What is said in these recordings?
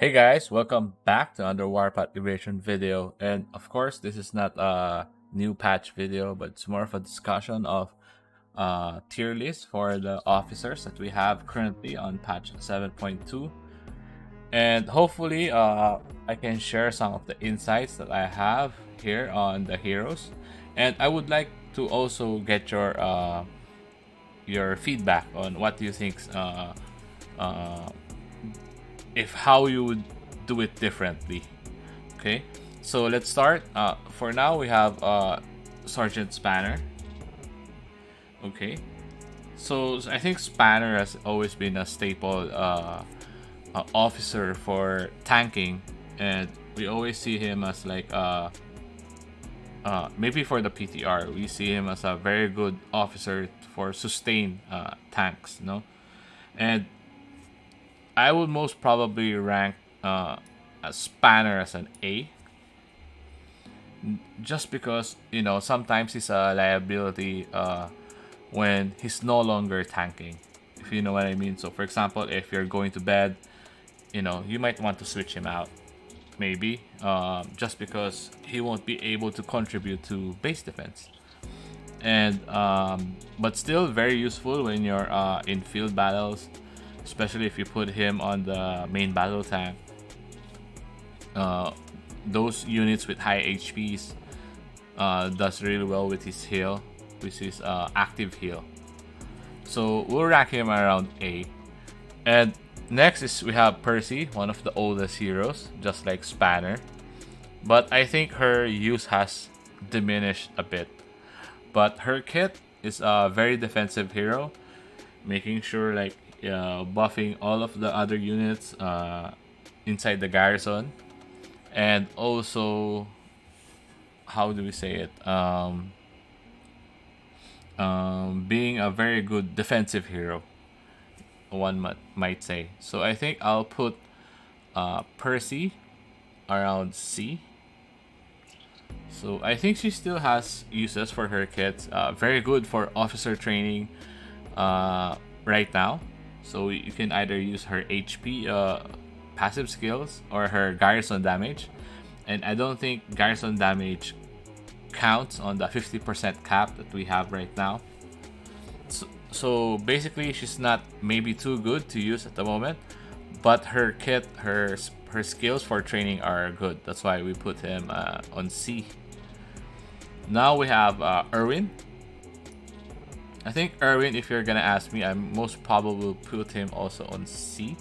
Hey guys, welcome back to another Warpath Evasion video. And of course, this is not a new patch video, but it's more of a discussion of tier list for the officers that we have currently on patch 7.2. And hopefully, I can share some of the insights that I have here on the heroes. And I would like to also get your feedback on what do you think uh, if how you would do it differently. Okay, so let's start. For now, we have Sergeant Spanner. Okay, so I think Spanner has always been a staple officer for tanking, and we always see him as like maybe for the PTR, we see him as a very good officer for sustain tanks, no? And I would most probably rank a Spanner as an A, just because sometimes he's a liability when he's no longer tanking, if you know what I mean. So, for example, if you're going to bed, you might want to switch him out, maybe, just because he won't be able to contribute to base defense. And but still very useful when you're in field battles, especially if you put him on the main battle tank. uh, those units with high HPs does really well with his heal, with his active heal. So we'll rank him around A. And next is we have Percy, one of the oldest heroes, just like Spanner. But I think her use has diminished a bit. But her kit is a very defensive hero, making sure like buffing all of the other units inside the garrison, and also how do we say it? Being a very good defensive hero, one might say. So I think I'll put Percy around C. So I think she still has uses for her kits. Very good for officer training right now. So you can either use her HP passive skills or her garrison damage. And I don't think garrison damage counts on the 50% cap that we have right now. So basically, she's not maybe too good to use at the moment, but her kit, her skills for training are good. That's why we put him on C. Now we have Erwin. I think Erwin, if you're gonna ask me, I most probably put him also on C.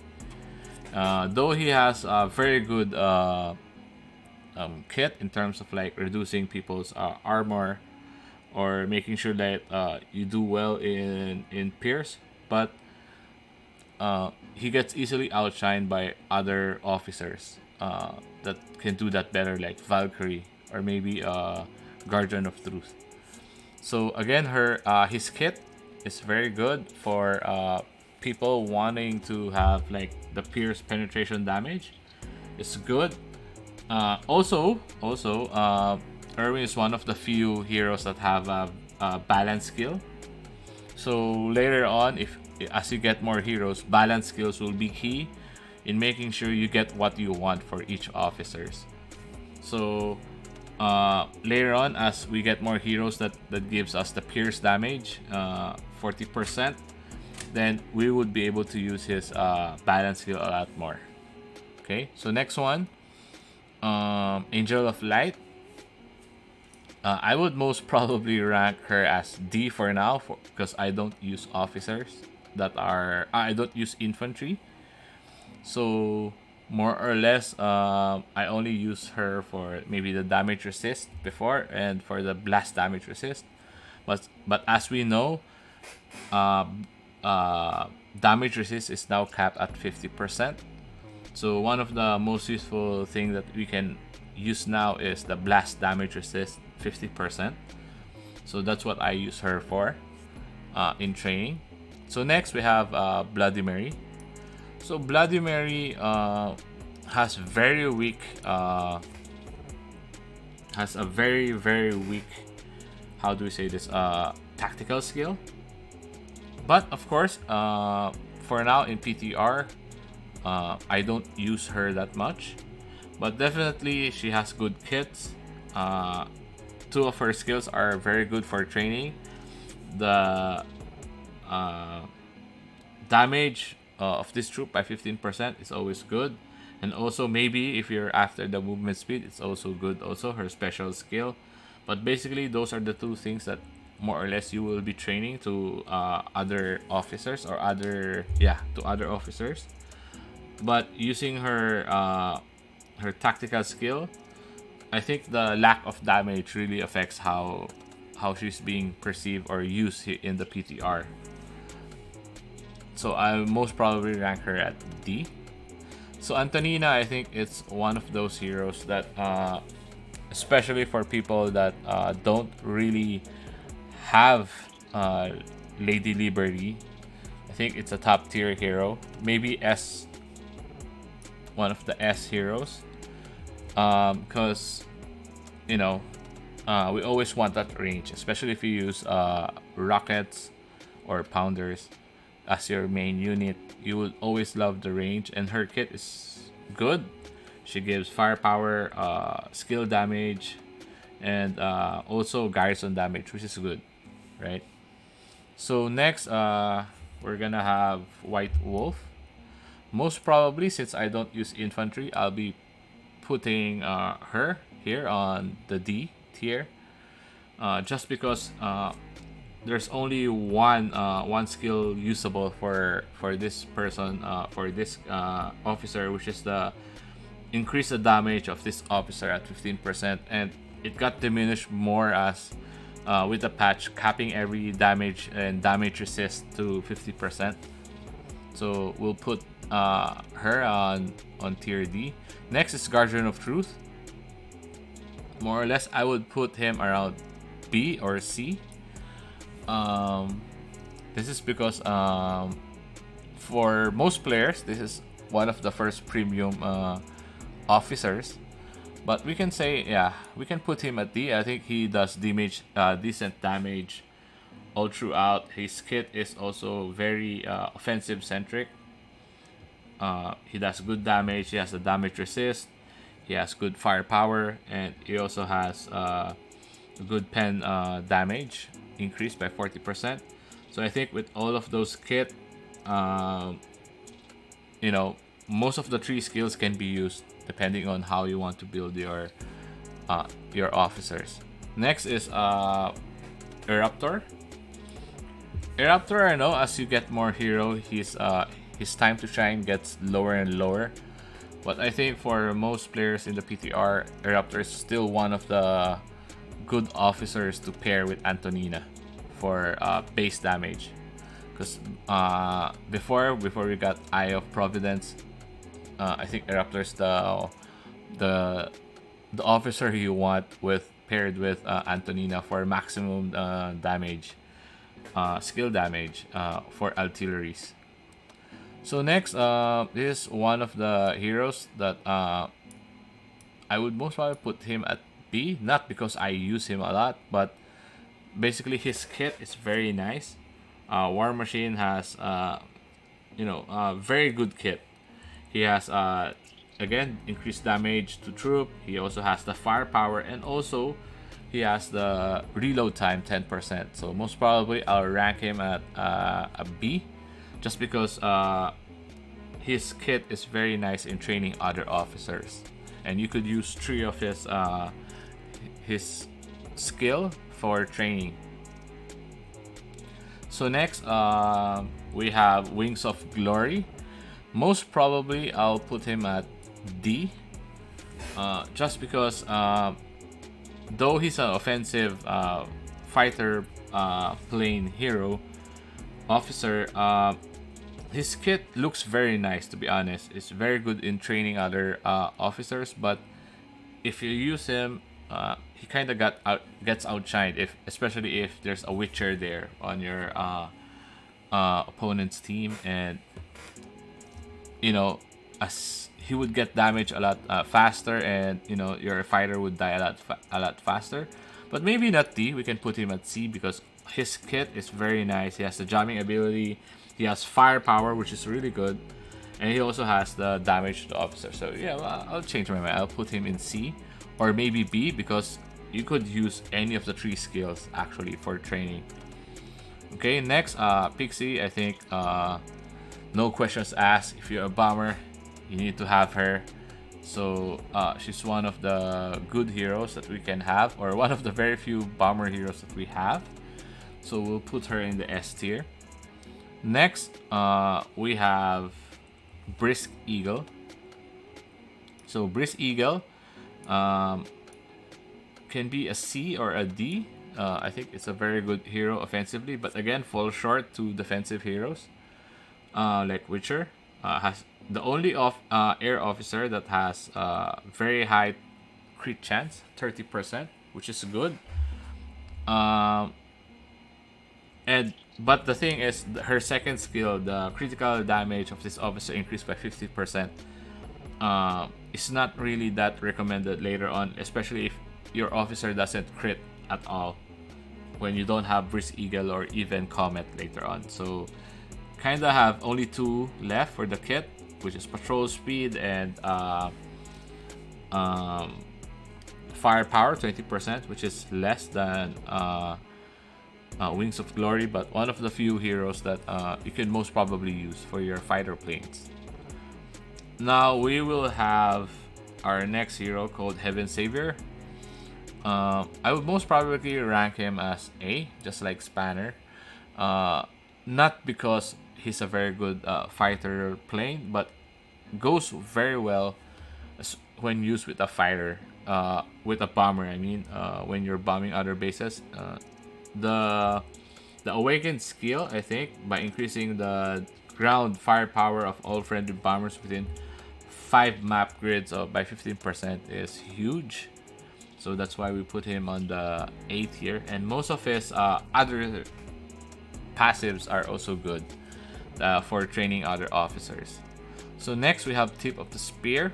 Though he has a very good kit in terms of like reducing people's armor or making sure that you do well in Pierce, but he gets easily outshined by other officers that can do that better, like Valkyrie or maybe Guardian of Truth. So again, his kit is very good for people wanting to have like the Pierce penetration damage. It's good. Also, Erwin is one of the few heroes that have a balance skill. So later on, if as you get more heroes, balance skills will be key in making sure you get what you want for each officers. So later on, as we get more heroes that gives us the pierce damage, 40%, then we would be able to use his balance skill a lot more. Okay, so next one, Angel of Light. I would most probably rank her as D for now, because I don't use officers that are I don't use infantry. So more or less, I only use her for maybe the damage resist before and for the blast damage resist. But as we know, uh, damage resist is now capped at 50%. So one of the most useful thing that we can use now is the blast damage resist 50%. So that's what I use her for in training. So next we have Bloody Mary. So Bloody Mary has very weak has a very weak, how do we say this, tactical skill. But of course, for now in PTR, I don't use her that much, but definitely she has good kits. Two of her skills are very good for training. The uh, damage of this troop by 15% is always good, and also maybe if you're after the movement speed, it's also good. Also her special skill, but basically those are the two things that more or less you will be training to other officers or other officers. But using her tactical skill, I think the lack of damage really affects how she's being perceived or used in the PTR. So I most probably rank her at D. So Antonina, I think it's one of those heroes that, especially for people that don't really have Lady Liberty, I think it's a top tier hero. Maybe S, one of the S heroes, because we always want that range, especially if you use rockets or pounders as your main unit. You would always love the range, and her kit is good. She gives firepower, skill damage, and also garrison damage, which is good, right? So next, we're gonna have White Wolf. Most probably, since I don't use infantry, I'll be putting her here on the D tier, just because there's only one skill usable for this person, for this officer, which is the increase the damage of this officer at 15%, and it got diminished more as with the patch capping every damage and damage resist to 50%. So we'll put her on tier D. Next is Guardian of Truth. More or less, I would put him around B or C. This is because for most players, this is one of the first premium officers. But we can say, yeah, we can put him at D. I think he does decent damage all throughout. His kit is also very offensive centric. He does good damage. He has a damage resist. He has good firepower, and he also has good pen damage increased by 40%. So I think with all of those kit, most of the three skills can be used depending on how you want to build your officers. Next is Eruptor. Eruptor, I know as you get more hero, his time to shine gets lower and lower. But I think for most players in the PTR, Eruptor is still one of the good officers to pair with Antonina for base damage. Because before we got Eye of Providence, I think Eruptor is the officer you want paired with Antonina for maximum damage, skill damage for artilleries. So next, this is one of the heroes that I would most probably put him at B. Not because I use him a lot, but basically his kit is very nice. War Machine has very good kit. He has again increased damage to troop. He also has the firepower, and also he has the reload time 10%. So most probably I'll rank him at a B, just because his kit is very nice in training other officers, and you could use 3 of his skill for training. So next, we have Wings of Glory. Most probably I'll put him at D, just because though he's an offensive fighter plane hero officer, his kit looks very nice, to be honest. It's very good in training other officers, but if you use him, he kind of gets outshined, especially if there's a Witcher there on your opponent's team, and as he would get damage a lot faster, and your fighter would die a lot faster. But maybe not D. We can put him at C because his kit is very nice. He has the jamming ability. He has firepower, which is really good, and he also has the damage to the officer. So yeah, well, I'll change my mind. I'll put him in C or maybe B, because you could use any of the 3 skills actually for training. Okay, next, Pixie. I think no questions asked. If you're a bomber, you need to have her. So she's one of the good heroes that we can have, or one of the very few bomber heroes that we have. So we'll put her in the S tier. Next, we have Brisk Eagle. So Brisk Eagle can be a C or a D. I think it's a very good hero offensively, but again, falls short to defensive heroes like Witcher. Has the only air officer that has very high crit chance, 30%, which is good. But the thing is, her second skill, the critical damage of this officer increased by 50%. It's not really that recommended later on, especially if your officer doesn't crit at all when you don't have Brisk Eagle or even Comet later on. So kinda have only 2 left for the kit, which is patrol speed and firepower 20%, which is less than Wings of Glory, but one of the few heroes that you can most probably use for your fighter planes. Now we will have our next hero called Heaven Savior. I would most probably rank him as A, just like Spanner. Not because he's a very good fighter plane, but goes very well when used with a fighter, with a bomber. I mean, when you're bombing other bases. The awakened skill, I think, by increasing the ground firepower of all friendly bombers within 5 map grids by 15% is huge. So that's why we put him on the A tier. And most of his other passives are also good for training other officers. So next we have Tip of the Spear.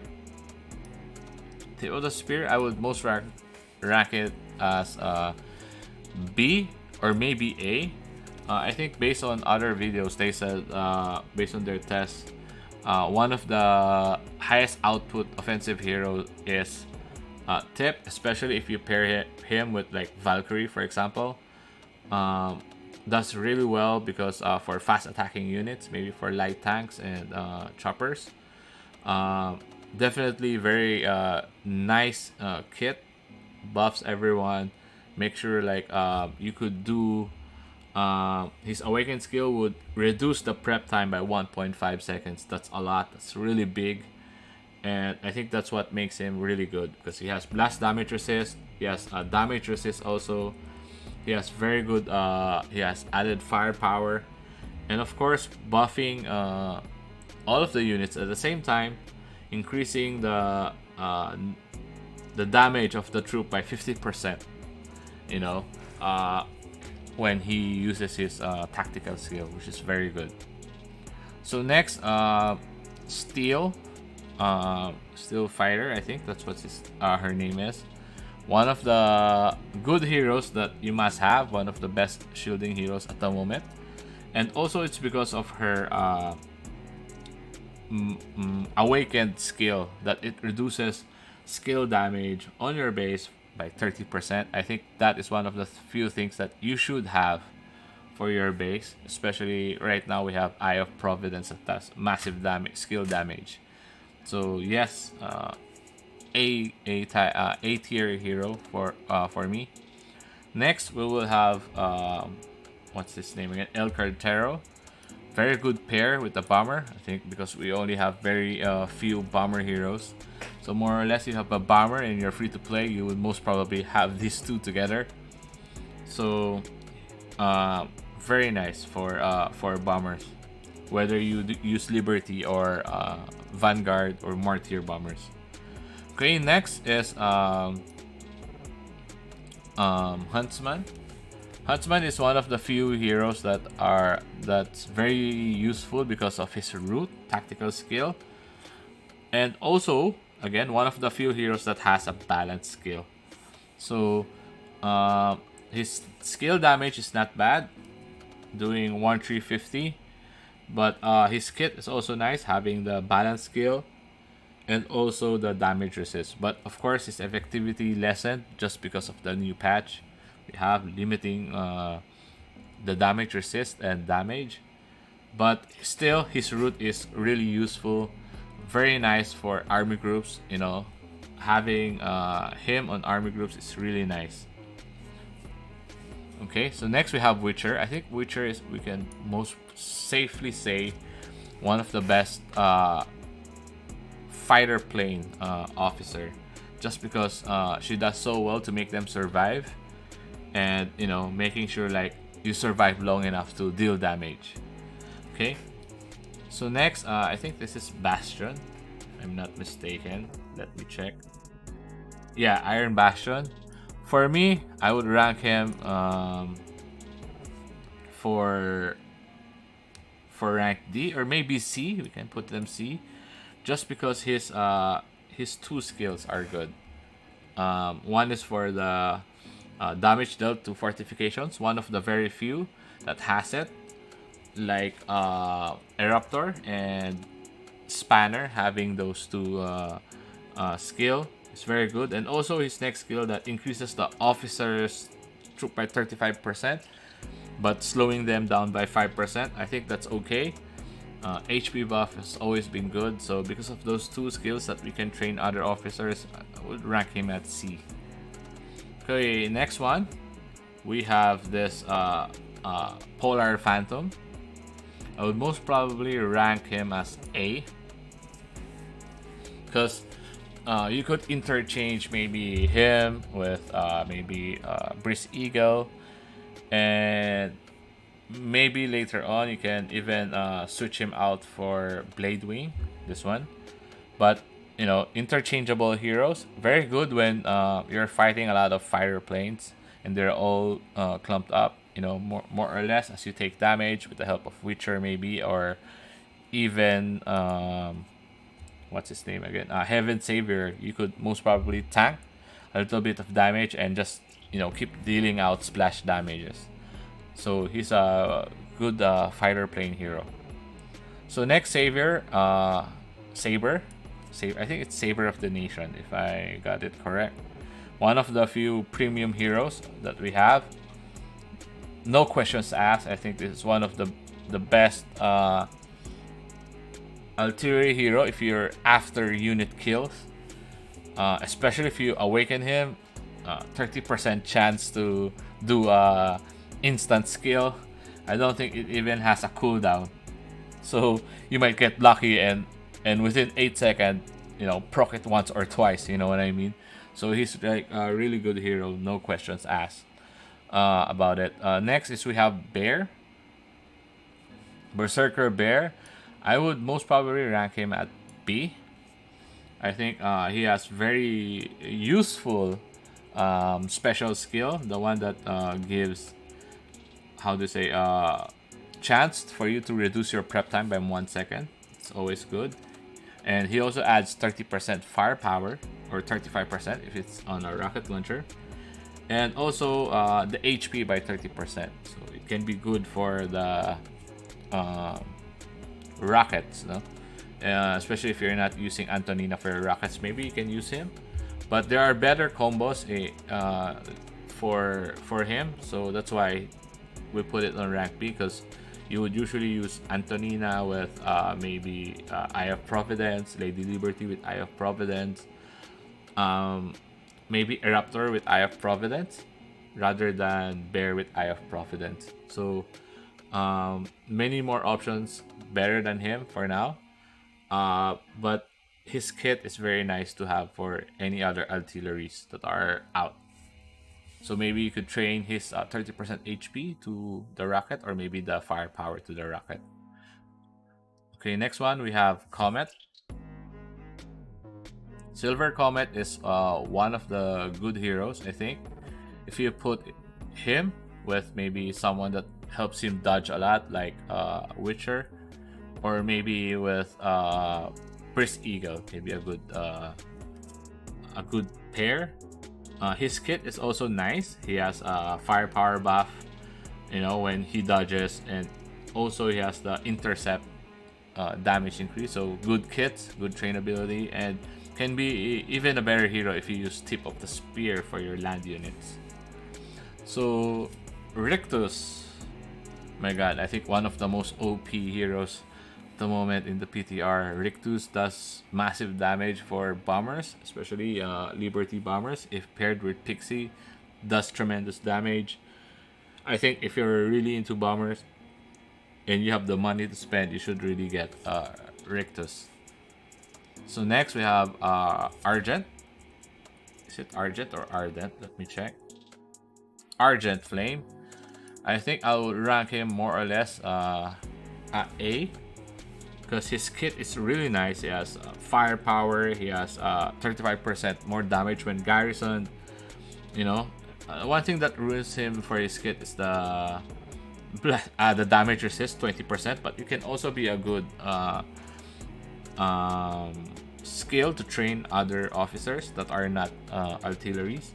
Tip of the Spear, I would most rank it as B or maybe A. I think based on other videos, they said based on their tests, one of the highest output offensive heroes is Tip, especially if you pair him with like Valkyrie, for example. Does really well because for fast attacking units, maybe for light tanks and choppers. Definitely very nice kit, buffs everyone. Make sure like you could do his awakened skill would reduce the prep time by 1.5 seconds. That's a lot. That's really big, and I think that's what makes him really good because he has blast damage resist. He has damage resist also. He has very good. He has added firepower, and of course buffing all of the units at the same time, increasing the damage of the troop by 50%. You know, when he uses his tactical skill, which is very good. So next, Steel, Steel Fighter. I think that's what her name is. One of the good heroes that you must have. One of the best shielding heroes at the moment, and also it's because of her awakened skill that it reduces skill damage on your base by 30%. I think that is one of the few things that you should have for your base, especially right now we have Eye of Providence that does massive damage, skill damage. So yes, A tier hero for me. Next we will have what's his name again? El Cartero. Very good pair with the bomber, I think, because we only have very few bomber heroes. So more or less, you have a bomber and you're free to play. You would most probably have these two together. So very nice for bombers, whether you use Liberty or Vanguard or more tier bombers. Okay, next is Huntsman. Huntsman is one of the few heroes that's very useful because of his root tactical skill, and also again one of the few heroes that has a balanced skill. So his skill damage is not bad, doing 1350, But his kit is also nice, having the balance skill and also the damage resist. But of course, his effectivity lessened just because of the new patch. We have limiting the damage resist and damage. But still, his root is really useful. Very nice for army groups, you know. Having him on army groups is really nice. Okay, so next we have Witcher. I think Witcher is, we can most safely say, one of the best fighter plane officer, just because she does so well to make them survive, and you know, making sure like you survive long enough to deal damage. Okay, so next I think this is Bastion, if I'm not mistaken. Let me check. Yeah, Iron Bastion. For me, I would rank him for rank D or maybe C. We can put them C, just because his two skills are good. One is for the damage dealt to fortifications. One of the very few that has it, like Eruptor and Spanner, having those two skill is very good. And also his next skill that increases the officer's troop by 35%, but slowing them down by 5%. I think that's okay. HP buff has always been good, so because of those two skills that we can train other officers, I would rank him at C. Okay, next one, we have this Polar Phantom. I would most probably rank him as A, because you could interchange maybe him with maybe Breeze Eagle, and maybe later on you can even switch him out for Blade Wing, this one. But you know, interchangeable heroes, very good when you're fighting a lot of fighter planes and they're all clumped up, you know, more or less, as you take damage with the help of Witcher maybe, or even what's his name again, Heaven Savior. You could most probably tank a little bit of damage and just, you know, keep dealing out splash damages. So he's a good fighter plane hero. So next, Savior, Saber. I think it's Saber of the Nation, if I got it correct. One of the few premium heroes that we have. No questions asked. I think this is one of the best artillery hero if you're after unit kills. Especially if you awaken him, 30% chance to do instant skill. I don't think it even has a cooldown, so you might get lucky and within 8 seconds, you know, proc it once or twice. You know what I mean? So he's like a really good hero, no questions asked about it. Next is we have Bear, Berserker Bear. I would most probably rank him at B. I think he has very useful special skill, the one that gives, how to say, chance for you to reduce your prep time by 1 second. It's always good. And he also adds 30% firepower, or 35% if it's on a rocket launcher, and also the HP by 30%. So it can be good for the rockets, no? Especially if you're not using Antonina for your rockets, maybe you can use him. But there are better combos for him, so that's why we put it on rank B, because you would usually use Antonina with maybe Eye of Providence, Lady Liberty with Eye of Providence, maybe Eruptor with Eye of Providence, rather than Bear with Eye of Providence. So many more options better than him for now. But his kit is very nice to have for any other artilleries that are out. So maybe you could train his 30% HP to the rocket, or maybe the firepower to the rocket. Okay, next one we have Comet. Silver Comet is one of the good heroes, I think. If you put him with maybe someone that helps him dodge a lot, like Witcher, or maybe with Breeze Eagle, maybe a good pair. His kit is also nice. He has a firepower buff, you know, when he dodges, and also he has the intercept damage increase. So good kits, good trainability, and can be even a better hero if you use Tip of the Spear for your land units. So Rictus, my god, I think one of the most OP heroes at the moment in the PTR. Rictus does massive damage for bombers, especially Liberty bombers. If paired with Pixie, does tremendous damage. I think if you're really into bombers and you have the money to spend, you should really get Rictus. So next we have Argent. Is it Argent or Ardent? Let me check. Argent Flame. I think I'll rank him more or less at A, because his kit is really nice. He has firepower. He has 35% more damage when garrisoned. You know, one thing that ruins him for his kit is the damage resist 20%. But you can also be a good skill to train other officers that are not artilleries.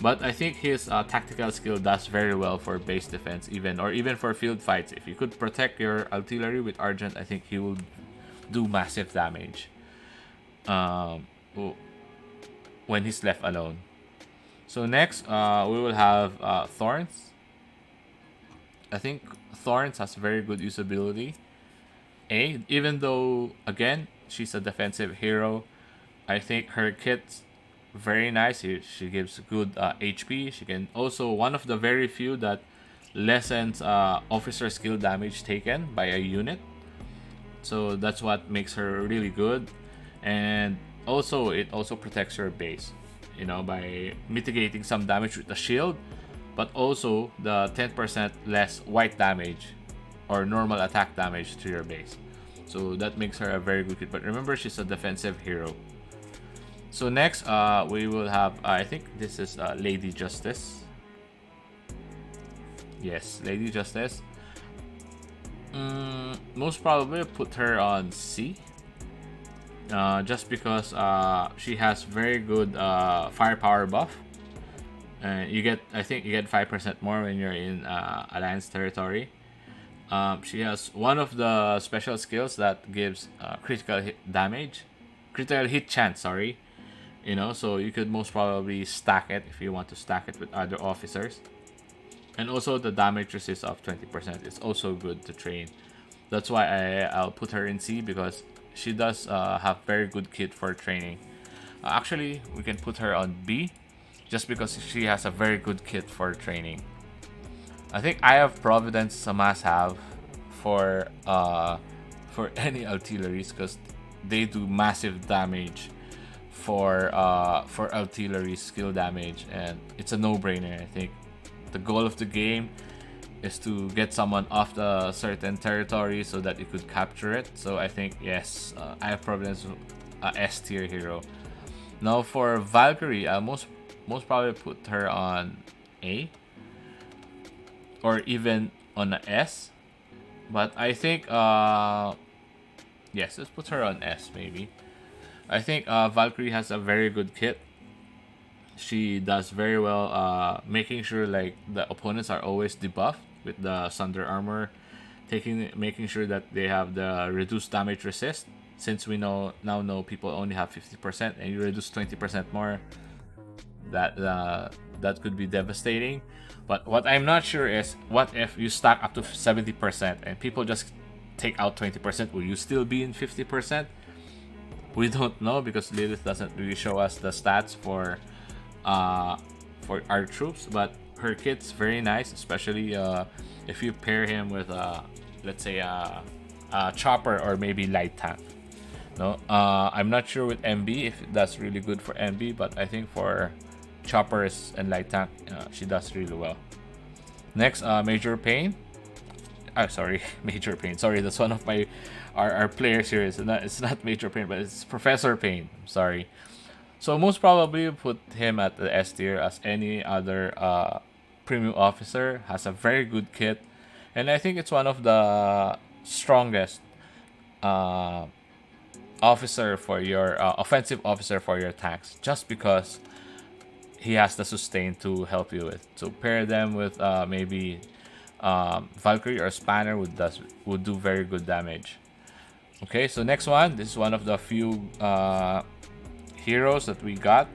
But I think his tactical skill does very well for base defense, even for field fights. If you could protect your artillery with Argent, I think he will do massive damage when he's left alone. So next, we will have Thorns. I think Thorns has very good usability. Even though, again, she's a defensive hero, I think her kit's very nice. She gives good HP. She can also one of the very few that lessens officer skill damage taken by a unit. So that's what makes her really good. And also it also protects your base, you know, by mitigating some damage with the shield, but also the 10% less white damage or normal attack damage to your base. So that makes her a very good kit. But remember, she's a defensive hero. So next, we will have, I think this is Lady Justice. Yes, Lady Justice. Most probably put her on C. Just because she has very good firepower buff. I think you get 5% more when you're in Alliance territory. She has one of the special skills that gives critical hit chance, sorry. You know, so you could most probably stack it if you want to stack it with other officers. And also the damage resist of 20% is also good to train. That's why I'll put her in C, because she does have very good kit for training. Actually, we can put her on B, just because she has a very good kit for training. I think Eye of Providence is a must-have for any artilleries, because they do massive damage for artillery skill damage, and it's a no-brainer. I think the goal of the game is to get someone off the certain territory so that you could capture it. So I think yes, Eye of Providence, S tier hero. Now for Valkyrie, I'll most probably put her on A, or even on a S. But I think yes, let's put her on S maybe. I think Valkyrie has a very good kit. She does very well making sure like the opponents are always debuffed with the Sunder Armor, making sure that they have the reduced damage resist, since we now know people only have 50% and you reduce 20% more, that could be devastating. But what I'm not sure is, what if you stack up to 70% and people just take out 20%? Will you still be in 50%? We don't know, because Lilith doesn't really show us the stats for our troops. But her kit's very nice, especially if you pair him with let's say a chopper or maybe light tank. No, I'm not sure with MB if that's really good for MB, but I think for choppers and light tank, she does really well. Next, Major Pain. Sorry, Major Pain. Sorry, that's one of our players here. It's not Major Pain, but it's Professor Pain. Sorry. So most probably put him at the S tier, as any other premium officer. Has a very good kit, and I think it's one of the strongest officer for your offensive officer for your tanks, just because he has the sustain to help you with. So pair them with maybe Valkyrie or Spanner would do very good damage. Okay, so next one. This is one of the few heroes that we got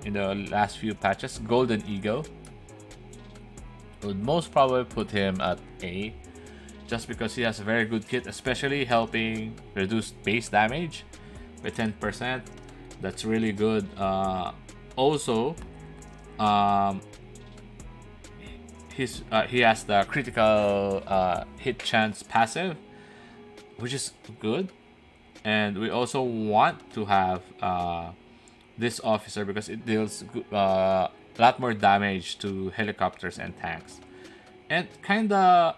in the last few patches. Golden Eagle. Would most probably put him at A, just because he has a very good kit, especially helping reduce base damage by 10%. That's really good. Also, he has the critical hit chance passive, which is good. And we also want to have this officer because it deals a lot more damage to helicopters and tanks, and kinda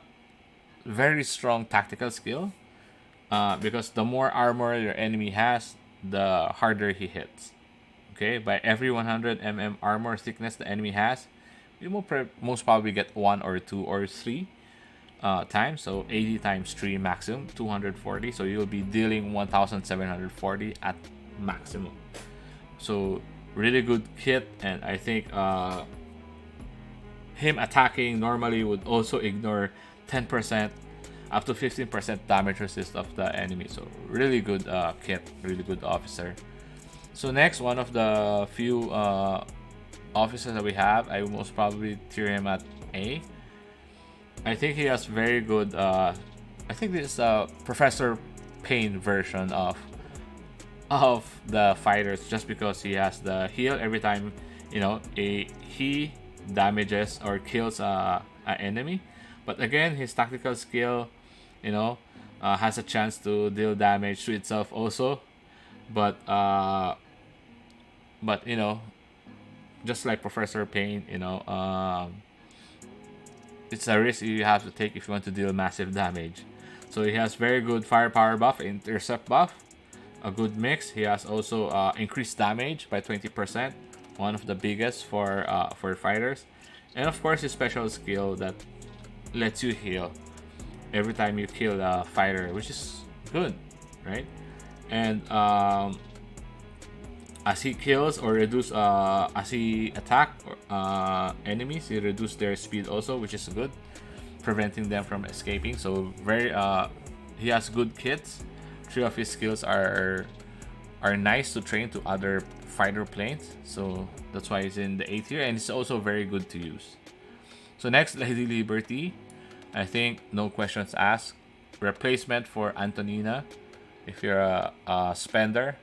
very strong tactical skill. Because the more armor your enemy has, the harder he hits. Okay, by every 100 armor thickness the enemy has, you will most probably get 1 or 2 or 3 times. So 80 times 3 maximum, 240. So you'll be dealing 1740 at maximum. So really good kit, and I think him attacking normally would also ignore 10% up to 15% damage resist of the enemy. So really good kit, really good officer. So next, one of the few officers that we have, I will most probably tier him at A. I think he has very good. I think this is a Professor Pain version of the fighters, just because he has the heal every time he damages or kills an enemy. But again, his tactical skill, has a chance to deal damage to itself also. But just like Professor Pain, it's a risk you have to take if you want to deal massive damage. So he has very good firepower buff, intercept buff, a good mix. He has also increased damage by 20%, one of the biggest for fighters, and of course his special skill that lets you heal every time you kill a fighter, which is good, right? And as he kills or reduce, as he attack enemies, he reduce their speed also, which is good, preventing them from escaping. So very, he has good kits. 3 of his skills are nice to train to other fighter planes. So that's why he's in the A tier, and it's also very good to use. So next, Lady Liberty. I think no questions asked. Replacement for Antonina. If you're a spender,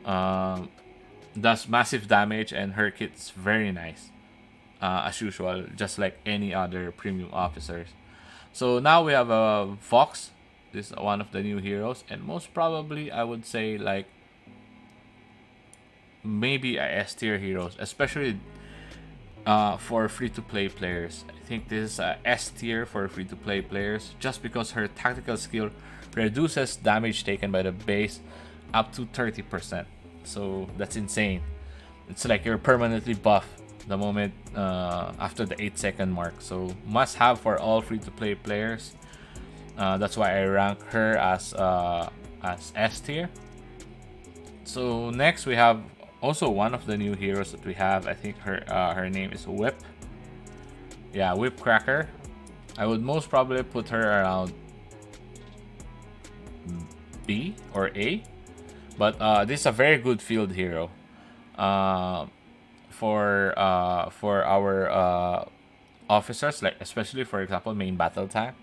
does massive damage, and her kit's very nice, as usual, just like any other premium officers. So now we have a Vox. This is one of the new heroes, and most probably I would say like maybe a S tier heroes, especially for free-to-play players. I think this is a S tier for free-to-play players, just because her tactical skill reduces damage taken by the base up to 30%. So that's insane. It's like you're permanently buff the moment after the 8-second mark. So must have for all free-to-play players. That's why I rank her as S tier. So next we have also one of the new heroes that we have. I think her name is Whip. Yeah, Whip Cracker. I would most probably put her around B or A. But this is a very good field hero for our officers, like especially for example main battle tank.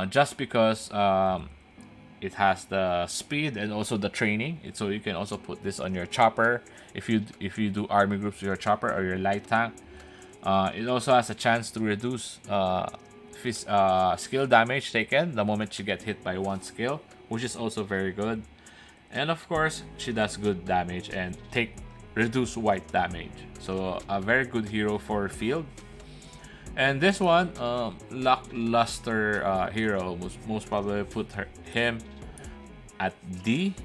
Just because it has the speed and also the training. So you can also put this on your chopper if you do army groups with your chopper or your light tank. It also has a chance to reduce skill damage taken the moment you get hit by one skill, which is also very good. And of course, she does good damage and reduce white damage. So a very good hero for field. And this one, lackluster hero, most probably put him at D.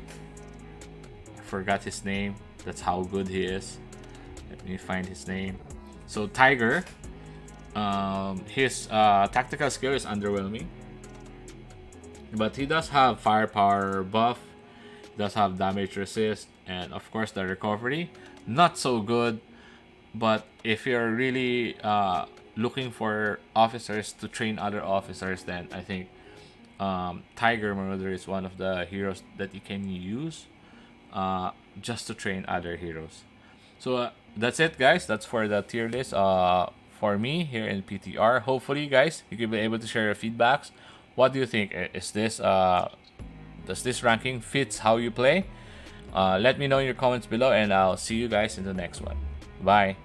I forgot his name. That's how good he is. Let me find his name. So Tiger, his tactical skill is underwhelming, but he does have firepower buff, does have damage resist, and of course the recovery. Not so good, but if you're really looking for officers to train other officers, then I think Tiger Marauder is one of the heroes that you can use just to train other heroes. So that's it, guys. That's for the tier list for me here in PTR. Hopefully, guys, you can be able to share your feedbacks. What do you think? Is this does this ranking fits how you play? Let me know in your comments below, and I'll see you guys in the next one. Bye.